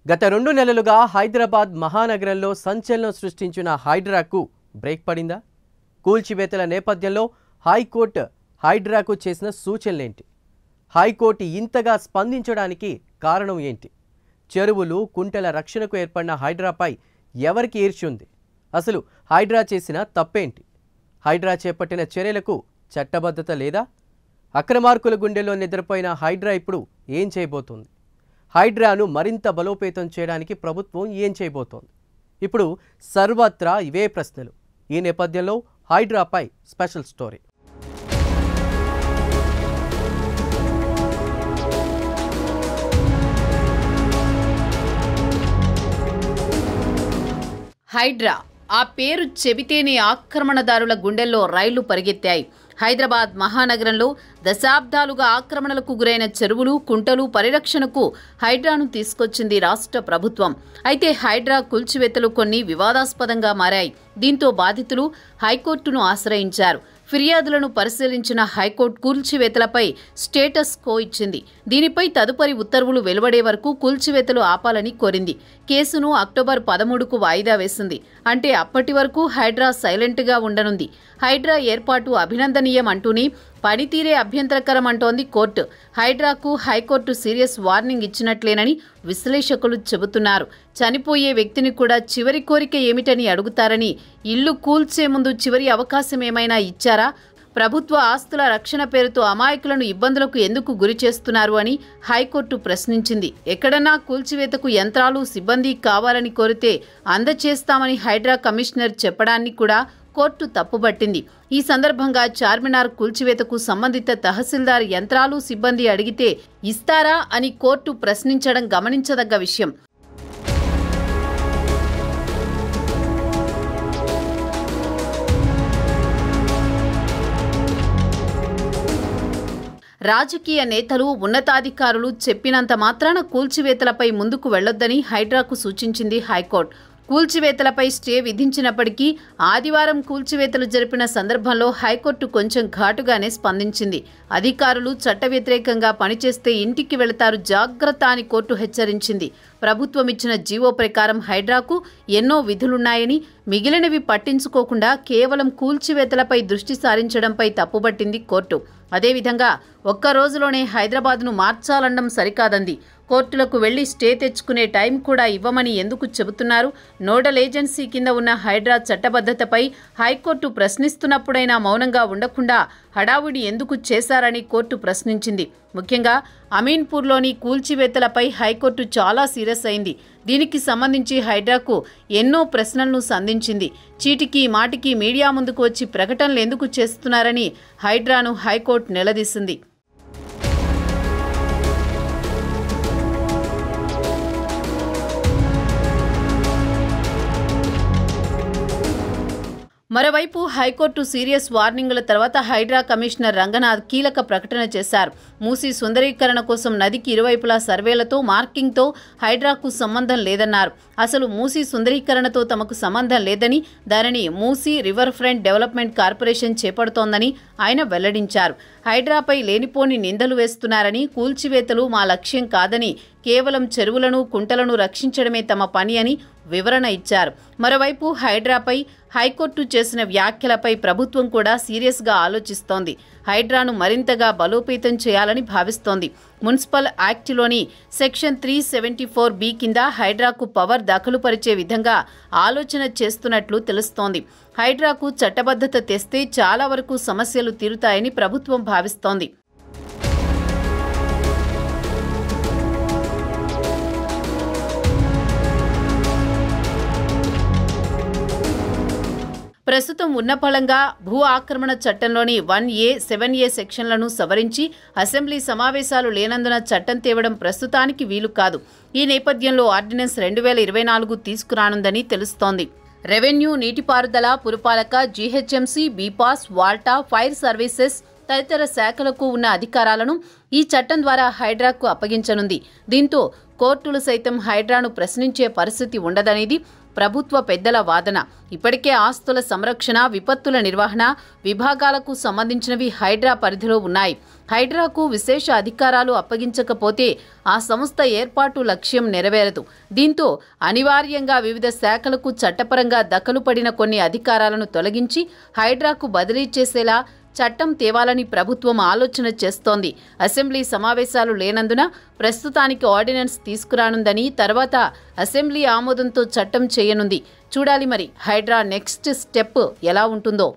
గత 2 నెలలుగా హైదరాబాద్ మహానగరంలో సంచలనం సృష్టించిన హైడ్రాకు బ్రేక్ పడిందా? కూల్చివేతల నేపథ్యంలో హైకోర్టు హైడ్రాకు చేసిన సూచనలేంటి? హైకోర్టు ఇంతగా స్పందించడానికి కారణం ఏంటి? చెరువులు, కుంటల రక్షణకు ఏర్పడిన హైడ్రాపై ఎవరికి ఈర్ష్య ఉంది? అసలు హైడ్రా చేసిన తప్పేంటి? హైడ్రా చేపట్టిన చర్యలకు చట్టబద్ధత లేదా? అక్రమార్కుల గుండెల్లో నిద్రపోయిన హైడ్రా ఇప్పుడు ఏం చేయబోతోంది? హైడ్రాను మరింత బలోపేతం చేయడానికి ప్రభుత్వం ఏం చేయబోతోంది? ఇప్పుడు సర్వత్రా ఇవే ప్రశ్నలు. ఈ నేపథ్యంలో హైడ్రాపై స్పెషల్ స్టోరీ. హైడ్రా ఆ పేరు చెబితేనే ఆక్రమణదారుల గుండెల్లో రైళ్లు పరిగెత్తాయి. హైదరాబాద్ మహానగరంలో దశాబ్దాలుగా ఆక్రమణలకు గురైన చెరువులు, కుంటలు పరిరక్షణకు హైడ్రాను తీసుకొచ్చింది రాష్ట్ర ప్రభుత్వం. అయితే హైడ్రా కూల్చివేతలు కొన్ని వివాదాస్పదంగా మారాయి. దీంతో బాధితులు హైకోర్టును ఆశ్రయించారు. ఫిర్యాదులను పరిశీలించిన హైకోర్టు కూల్చివేతలపై స్టేటస్ కో ఇచ్చింది. దీనిపై తదుపరి ఉత్తర్వులు వెలువడే వరకు కూల్చివేతలు ఆపాలని కోరింది. కేసును అక్టోబర్ 13కు వాయిదా వేసింది. అంటే అప్పటి వరకు హైడ్రా సైలెంట్గా ఉండనుంది. హైడ్రా ఏర్పాటు అభినందనీయం అంటూనే పనితీరే అభ్యంతరకరం అంటోంది కోర్టు. హైడ్రాకు హైకోర్టు సీరియస్ వార్నింగ్ ఇచ్చినట్లేనని విశ్లేషకులు చెబుతున్నారు. చనిపోయే వ్యక్తిని కూడా చివరి కోరిక ఏమిటని అడుగుతారని, ఇల్లు కూల్చే ముందు చివరి అవకాశం ఏమైనా ఇచ్చారా? ప్రభుత్వ ఆస్తుల రక్షణ పేరుతో అమాయకులను ఇబ్బందులకు ఎందుకు గురి చేస్తున్నారు అని హైకోర్టు ప్రశ్నించింది. ఎక్కడన్నా కూల్చివేతకు యంత్రాలు, సిబ్బంది కావాలని కోరితే అందచేస్తామని హైడ్రా కమిషనర్ చెప్పడాన్ని కూడా కోర్టు తప్పుబట్టింది. ఈ సందర్భంగా చార్మినార్ కూల్చివేతకు సంబంధిత తహసీల్దార్ యంత్రాలు, సిబ్బంది అడిగితే ఇస్తారా అని కోర్టు ప్రశ్నించడం గమనించదగ్గ విషయం. రాజకీయ నేతలు, ఉన్నతాధికారులు చెప్పినంత మాత్రాన కూల్చివేతలపై ముందుకు వెళ్లొద్దని హైడ్రాకు సూచించింది హైకోర్టు. కూల్చివేతలపై స్టే విధించినప్పటికీ ఆదివారం కూల్చివేతలు జరిపిన సందర్భంలో హైకోర్టు కొంచెం ఘాటుగానే స్పందించింది. అధికారులు చట్ట వ్యతిరేకంగా పనిచేస్తే ఇంటికి వెళతారు, జాగ్రత్త అని కోర్టు హెచ్చరించింది. ప్రభుత్వం ఇచ్చిన జీవో ప్రకారం హైడ్రాకు ఎన్నో విధులున్నాయని, మిగిలినవి పట్టించుకోకుండా కేవలం కూల్చివేతలపై దృష్టి సారించడంపై తప్పుబట్టింది కోర్టు. అదేవిధంగా ఒక్క రోజులోనే హైదరాబాద్ను మార్చాలనడం సరికాదంది. కోర్టులకు వెళ్లి స్టే తెచ్చుకునే టైం కూడా ఇవ్వమని ఎందుకు చెబుతున్నారు? నోడల్ ఏజెన్సీ కింద ఉన్న హైడ్రా చట్టబద్ధతపై హైకోర్టు ప్రశ్నిస్తున్నప్పుడైనా మౌనంగా ఉండకుండా హడావుడి ఎందుకు చేశారని కోర్టు ప్రశ్నించింది. ముఖ్యంగా అమీన్పూర్లోని కూల్చివేతలపై హైకోర్టు చాలా సీరియస్ అయింది. దీనికి సంబంధించి హైడ్రాకు ఎన్నో ప్రశ్నలను సంధించింది. చీటికి మాటికి మీడియా ముందుకు వచ్చి ప్రకటనలు ఎందుకు చేస్తున్నారని హైడ్రాను హైకోర్టు నిలదీసింది. మరోవైపు హైకోర్టు సీరియస్ వార్నింగుల తర్వాత హైడ్రా కమిషనర్ రంగనాథ్ కీలక ప్రకటన చేశారు. మూసీ సుందరీకరణ కోసం నదికి ఇరువైపులా సర్వేలతో, మార్కింగ్తో హైడ్రాకు సంబంధం లేదన్నారు. అసలు మూసీ సుందరీకరణతో తమకు సంబంధం లేదని, దానిని Musi river front development corporation చేపడుతోందని ఆయన వెల్లడించారు. హైడ్రాపై లేనిపోని నిందలు వేస్తున్నారని, కూల్చివేతలు మా లక్ష్యం కాదని, కేవలం చెరువులను, కుంటలను రక్షించడమే తమ పని అని వివరణ ఇచ్చారు. మరోవైపు హైడ్రాపై హైకోర్టు చేసిన వ్యాఖ్యలపై ప్రభుత్వం కూడా సీరియస్గా ఆలోచిస్తోంది. హైడ్రాను మరింతగా బలోపేతం చేయాలని భావిస్తోంది. మున్సిపల్ యాక్ట్లోని సెక్షన్ 374B కింద హైడ్రాకు పవర్ దాఖలుపరిచే విధంగా ఆలోచన చేస్తున్నట్లు తెలుస్తోంది. హైడ్రాకు చట్టబద్ధత తెస్తే చాలా వరకు సమస్యలు తీరుతాయని ప్రభుత్వం భావిస్తోంది. ప్రస్తుతం ఉన్నపళంగా భూ ఆక్రమణ చట్టంలోని 1A, 7A సెక్షన్లను సవరించి అసెంబ్లీ సమావేశాలు లేనందున చట్టం తేవడం ప్రస్తుతానికి వీలు కాదు. ఈ నేపథ్యంలో ఆర్డినెన్స్ 2024 తీసుకురానుందని తెలుస్తోంది. రెవెన్యూ, నీటిపారుదల, పురపాలక, GHMC, bPASS, WALTA, fire services తదితర శాఖలకు ఉన్న అధికారాలను ఈ చట్టం ద్వారా హైడ్రాకు అప్పగించనుంది. దీంతో కోర్టులు సైతం హైడ్రాను ప్రశ్నించే పరిస్థితి ఉండదనేది ప్రభుత్వ పెద్దల వాదన. ఇప్పటికే ఆస్తుల సంరక్షణ, విపత్తుల నిర్వహణ విభాగాలకు సంబంధించినవి హైడ్రా పరిధిలో ఉన్నాయి. హైడ్రాకు విశేష అధికారాలు అప్పగించకపోతే ఆ సంస్థ ఏర్పాటు లక్ష్యం నెరవేరదు. దీంతో అనివార్యంగా వివిధ శాఖలకు చట్టపరంగా దఖలు పడిన కొన్ని అధికారాలను తొలగించి హైడ్రాకు బదిలీ చేసేలా చట్టం తేవాలని ప్రభుత్వం ఆలోచన చేస్తోంది. అసెంబ్లీ సమావేశాలు లేనందున ప్రస్తుతానికి ఆర్డినెన్స్ తీసుకురానుందని, తర్వాత అసెంబ్లీ ఆమోదంతో చట్టం చేయనుంది. చూడాలి మరి హైడ్రా నెక్స్ట్ స్టెప్ ఎలా ఉంటుందో.